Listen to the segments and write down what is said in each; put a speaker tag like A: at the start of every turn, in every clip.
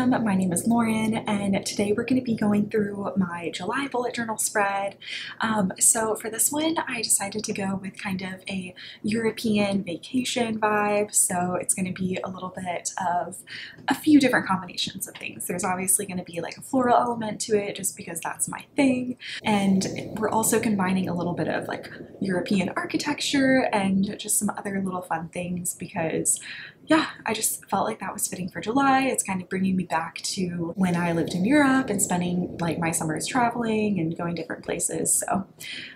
A: Welcome, my name is Lauren, and today we're going to be going through my July bullet journal spread. So for this one, I decided to go with kind of a European vacation vibe, so it's going to be a little bit of a few different combinations of things. There's obviously going to be like a floral element to it, just because that's my thing, and we're also combining a little bit of like European architecture and just some other little fun things because yeah, I just felt like that was fitting for July. It's kind of bringing me back to when I lived in Europe and spending like my summers traveling and going different places.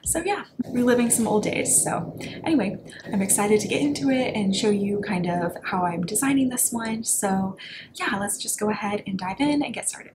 A: So yeah, reliving some old days. So anyway, I'm excited to get into it and show you kind of how I'm designing this one. So yeah, let's just go ahead and dive in and get started.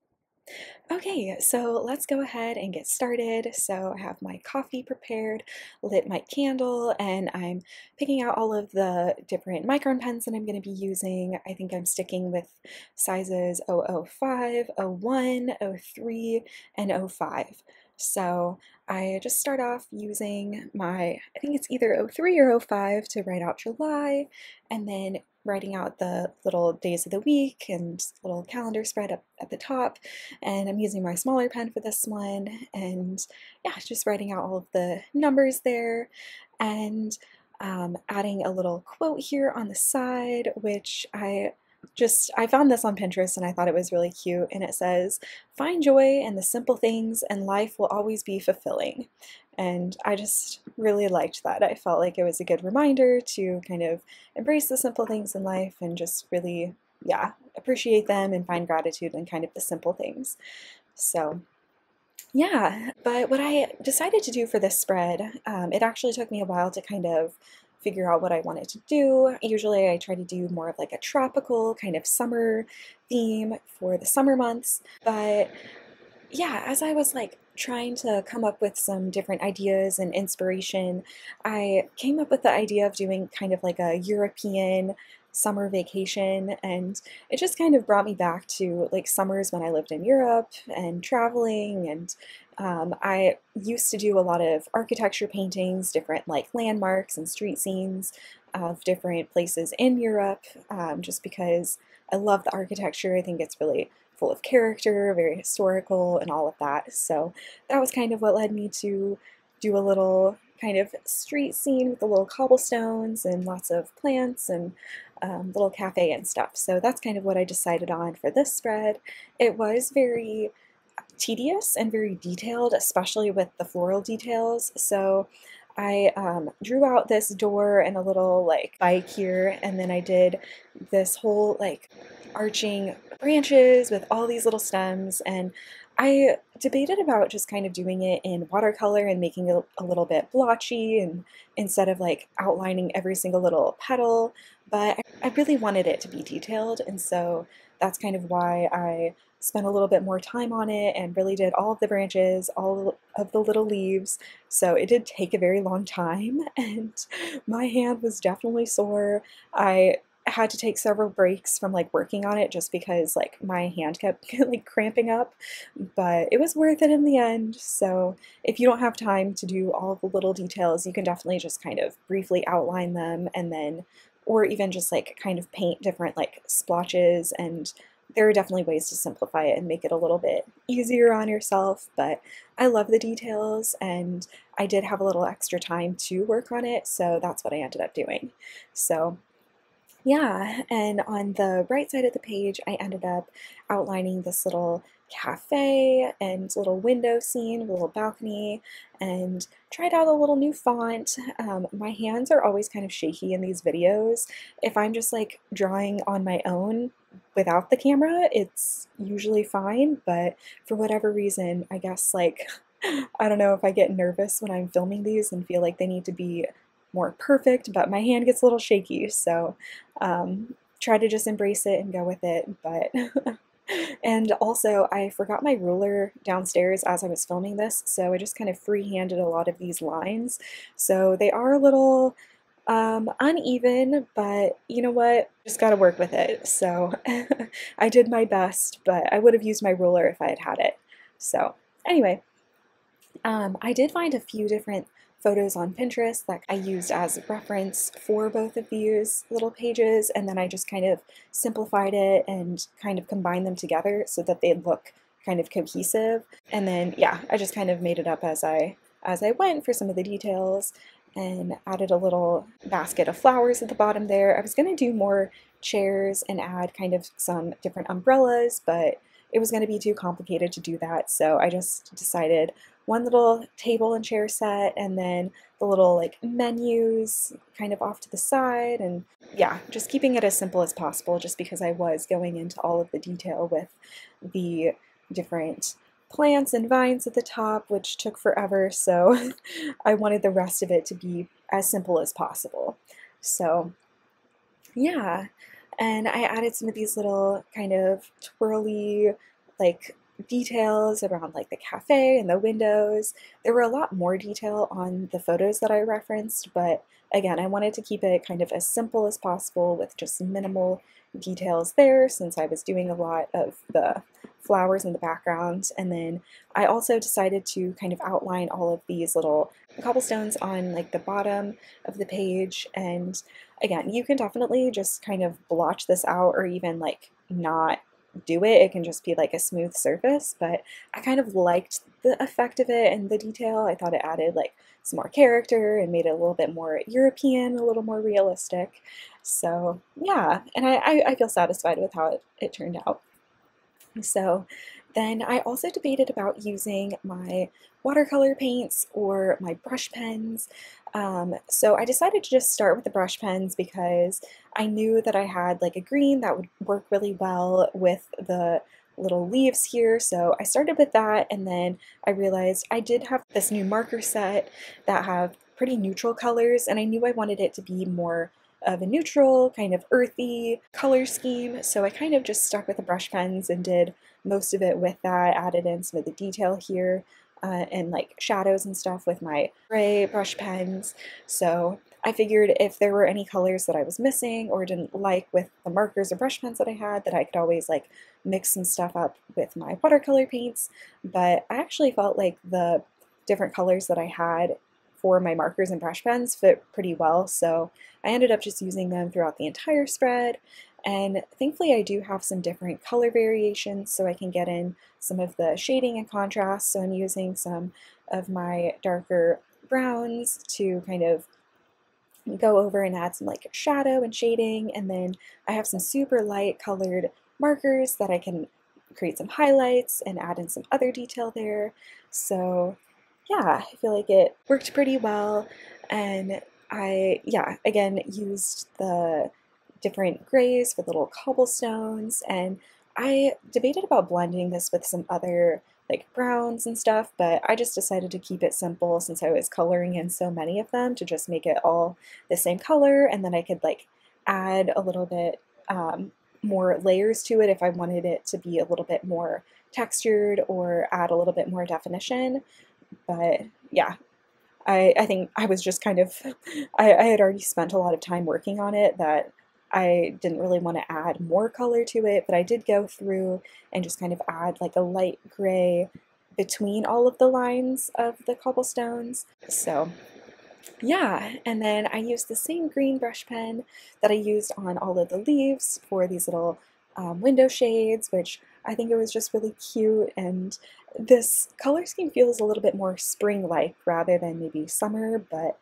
A: Okay, so let's go ahead and get started. So I have my coffee prepared, lit my candle, and I'm picking out all of the different micron pens that I'm going to be using. I think I'm sticking with sizes 005, 01, 03, and 05. So I just start off using my, I think it's either 03 or 05 to write out July, and then writing out the little days of the week and little calendar spread up at the top. And I'm using my smaller pen for this one, and yeah, just writing out all of the numbers there, and adding a little quote here on the side, which I found this on Pinterest and I thought it was really cute, and it says, "Find joy in the simple things and life will always be fulfilling." And I just really liked that. I felt like it was a good reminder to kind of embrace the simple things in life and just really, yeah, appreciate them and find gratitude in kind of the simple things. So yeah, but what I decided to do for this spread, it actually took me a while to kind of figure out what I wanted to do. Usually I try to do more of like a tropical kind of summer theme for the summer months, but yeah, as I was like trying to come up with some different ideas and inspiration, I came up with the idea of doing kind of like a European summer vacation, and it just kind of brought me back to like summers when I lived in Europe and traveling. And I used to do a lot of architecture paintings, different like landmarks and street scenes of different places in Europe, just because I love the architecture. I think it's really full of character, very historical, and all of that. So that was kind of what led me to do a little kind of street scene with the little cobblestones and lots of plants and little cafe and stuff. So that's kind of what I decided on for this spread. It was very tedious and very detailed, especially with the floral details. So I drew out this door and a little like bike here, and then I did this whole like arching branches with all these little stems, and I debated about just kind of doing it in watercolor and making it a little bit blotchy and instead of like outlining every single little petal, but I really wanted it to be detailed, and so that's kind of why I spent a little bit more time on it and really did all of the branches, all of the little leaves. So it did take a very long time, and my hand was definitely sore. I had to take several breaks from like working on it just because like my hand kept like cramping up, but it was worth it in the end. So if you don't have time to do all of the little details, you can definitely just kind of briefly outline them, and then or even just like kind of paint different like splotches, and there are definitely ways to simplify it and make it a little bit easier on yourself. But I love the details, and I did have a little extra time to work on it, so that's what I ended up doing. So yeah, and on the right side of the page, I ended up outlining this little cafe and little window scene, a little balcony, and tried out a little new font. My hands are always kind of shaky in these videos. If I'm just like drawing on my own without the camera, it's usually fine, but for whatever reason, I guess like, I don't know if I get nervous when I'm filming these and feel like they need to be more perfect, but my hand gets a little shaky, so try to just embrace it and go with it. But and also I forgot my ruler downstairs as I was filming this, so I just kind of free-handed a lot of these lines, so they are a little uneven, but you know what, just gotta work with it. So I did my best, but I would have used my ruler if I had had it. So anyway, I did find a few different photos on Pinterest that I used as reference for both of these little pages, and then I just kind of simplified it and kind of combined them together so that they look kind of cohesive. And then yeah, I just kind of made it up as I went for some of the details, and added a little basket of flowers at the bottom there. I was going to do more chairs and add kind of some different umbrellas, but it was going to be too complicated to do that, so I just decided one little table and chair set, and then the little like menus kind of off to the side, and yeah, just keeping it as simple as possible just because I was going into all of the detail with the different plants and vines at the top, which took forever, so I wanted the rest of it to be as simple as possible. So yeah, and I added some of these little kind of twirly like details around like the cafe and the windows. There were a lot more detail on the photos that I referenced, but again, I wanted to keep it kind of as simple as possible with just minimal details there since I was doing a lot of the flowers in the background. And then I also decided to kind of outline all of these little cobblestones on like the bottom of the page. And again, you can definitely just kind of blotch this out or even like not do it. It can just be like a smooth surface, but I kind of liked the effect of it and the detail. I thought it added like some more character and made it a little bit more European, a little more realistic. So yeah, and I feel satisfied with how it turned out. So then I also debated about using my watercolor paints or my brush pens. So I decided to just start with the brush pens because I knew that I had like a green that would work really well with the little leaves here. So I started with that, and then I realized I did have this new marker set that have pretty neutral colors, and I knew I wanted it to be more of a neutral, kind of earthy color scheme. So I kind of just stuck with the brush pens and did most of it with that, added in some of the detail here and like shadows and stuff with my gray brush pens. So I figured if there were any colors that I was missing or didn't like with the markers or brush pens that I had, that I could always like mix some stuff up with my watercolor paints. But I actually felt like the different colors that I had for my markers and brush pens fit pretty well, so I ended up just using them throughout the entire spread. And thankfully I do have some different color variations so I can get in some of the shading and contrast. So I'm using some of my darker browns to kind of go over and add some like shadow and shading, and then I have some super light colored markers that I can create some highlights and add in some other detail there. So yeah, I feel like it worked pretty well, and I, yeah, again, used the different grays for little cobblestones, and I debated about blending this with some other like browns and stuff, but I just decided to keep it simple since I was coloring in so many of them to just make it all the same color, and then I could like add a little bit more layers to it if I wanted it to be a little bit more textured or add a little bit more definition. But yeah, I think I was just kind of, I had already spent a lot of time working on it that I didn't really want to add more color to it, but I did go through and just kind of add like a light gray between all of the lines of the cobblestones. So yeah, and then I used the same green brush pen that I used on all of the leaves for these little window shades, which I think it was just really cute, and this color scheme feels a little bit more spring-like rather than maybe summer, but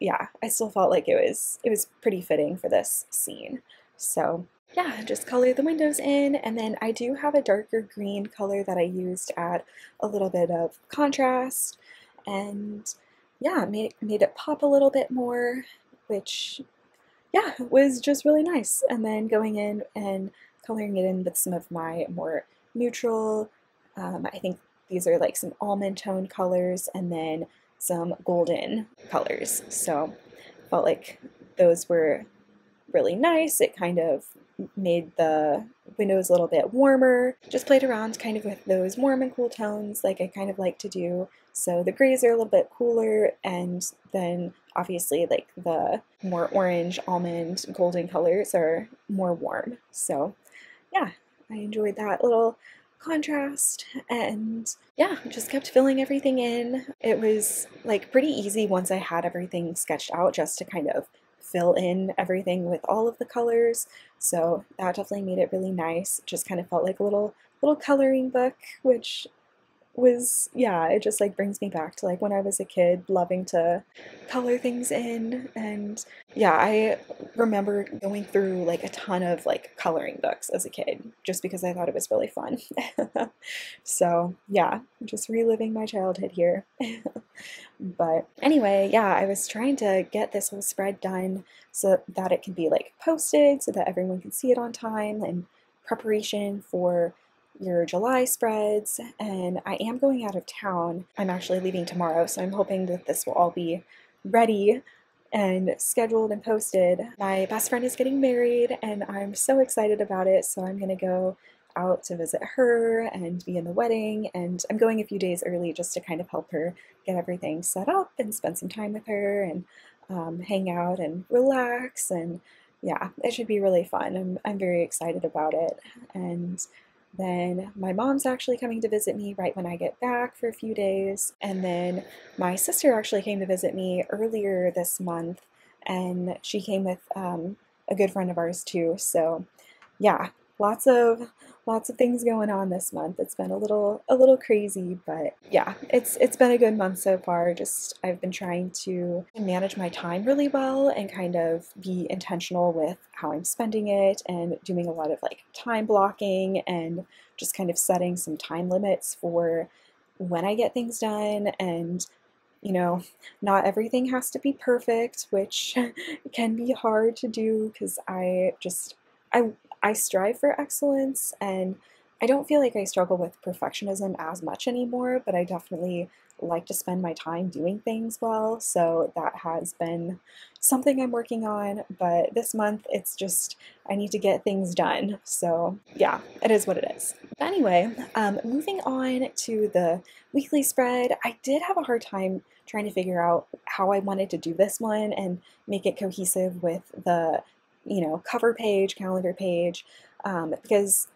A: yeah, I still felt like it was pretty fitting for this scene. So yeah, just color the windows in, and then I do have a darker green color that I used to add a little bit of contrast, and yeah, made it pop a little bit more, which yeah, was just really nice. And then going in and coloring it in with some of my more neutral, I think these are like some almond tone colors, and then some golden colors. So felt like those were really nice. It kind of made the windows a little bit warmer. Just played around kind of with those warm and cool tones like I kind of like to do. So the grays are a little bit cooler, and then obviously like the more orange, almond, golden colors are more warm. So yeah, I enjoyed that little
B: contrast, and yeah, just kept filling everything in. It was like pretty easy once I had everything sketched out just to kind of fill in everything with all of the colors. So that definitely made it really nice. Just kind of felt like a little coloring book, which was, yeah, it just like brings me back to like when I was a kid loving to color things in. And yeah, I remember going through like a ton of like coloring books as a kid just because I thought it was really fun. So yeah, just reliving my childhood here. But anyway, yeah, I was trying to get this whole spread done so that it can be like posted so that everyone can see it on time, and preparation for your July spreads. And I am going out of town. I'm actually leaving tomorrow, so I'm hoping that this will all be ready and scheduled and posted. My best friend is getting married and I'm so excited about it, so I'm gonna go out to visit her and be in the wedding, and I'm going a few days early just to kind of help her get everything set up and spend some time with her and hang out and relax. And yeah, it should be really fun. I'm very excited about it. And then my mom's actually coming to visit me right when I get back for a few days. And then my sister actually came to visit me earlier this month, and she came with a good friend of ours too. So yeah, lots of things going on this month. It's been a little crazy, but yeah, it's been a good month so far. Just I've been trying to manage my time really well and kind of be intentional with how I'm spending it, and doing a lot of like time blocking and just kind of setting some time limits for when I get things done. And you know, not everything has to be perfect, which can be hard to do because I I strive for excellence, and I don't feel like I struggle with perfectionism as much anymore, but I definitely like to spend my time doing things well. So that has been something I'm working on, but this month it's just I need to get things done. So yeah, it is what it is. But anyway, moving on to the weekly spread, I did have a hard time trying to figure out how I wanted to do this one and make it cohesive with the, cover page, calendar page, because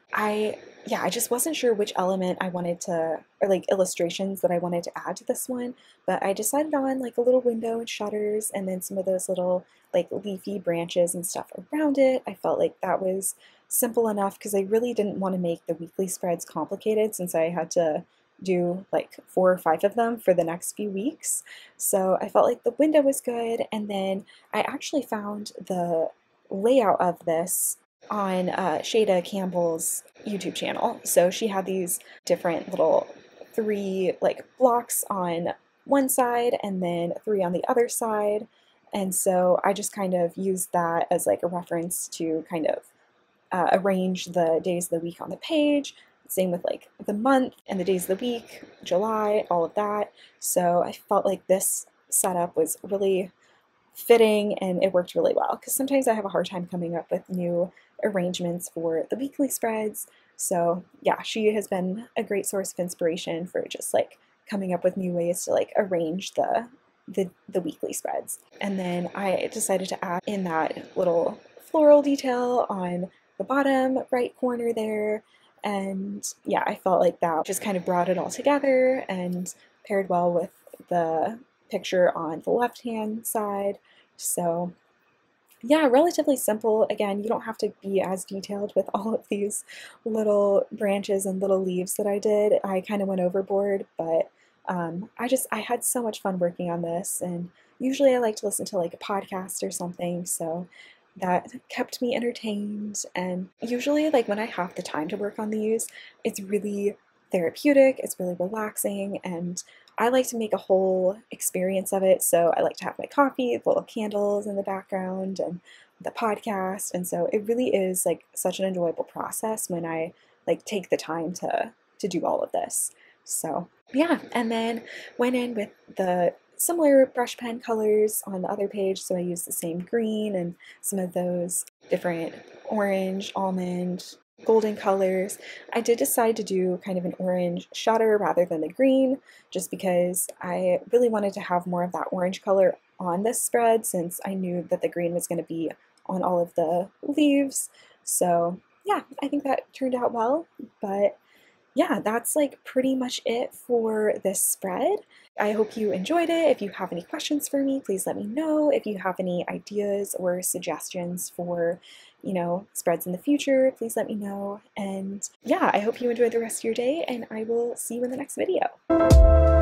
B: yeah, I just wasn't sure which element I wanted to, or like illustrations that I wanted to add to this one, but I decided on like a little window and shutters and then some of those little like leafy branches and stuff around it. I felt like that was simple enough because I really didn't want to make the weekly spreads complicated since I had to do like 4 or 5 of them for the next few weeks. So I felt like the window was good, and then I actually found the layout of this on Shada Campbell's YouTube channel. So she had these different little 3 like blocks on one side and then 3 on the other side. And so I just kind of used that as like a reference to kind of arrange the days of the week on the page. Same with like the month and the days of the week, July, all of that. So I felt like this setup was really fitting and it worked really well because sometimes I have a hard time coming up with new arrangements for the weekly spreads. So yeah, she has been a great source of inspiration for just like coming up with new ways to like arrange the weekly spreads. And then I decided to add in that little floral detail on the bottom right corner there. And yeah, I felt like that just kind of brought it all together and paired well with the picture on the left hand side. So yeah, relatively simple. Again, you don't have to be as detailed with all of these little branches and little leaves that I did. I kind of went overboard, but I had so much fun working on this, and usually I like to listen to like a podcast or something, so that kept me entertained. And usually, like when I have the time to work on these, it's really therapeutic, it's really relaxing, and I like to make a whole experience of it. So I like to have my coffee, the little candles in the background, and the podcast. And so it really is like such an enjoyable process when I like take the time to do all of this. So yeah, and then went in with the similar brush pen colors on the other page. So I used the same green and some of those different orange, almond, golden colors. I did decide to do kind of an orange shutter rather than the green, just because I really wanted to have more of that orange color on this spread since I knew that the green was going to be on all of the leaves. So yeah, I think that turned out well. But yeah, that's like pretty much it for this spread. I hope you enjoyed it. If you have any questions for me, please let me know. If you have any ideas or suggestions for, spreads in the future, please let me know. And yeah, I hope you enjoy the rest of your day, and I will see you in the next video.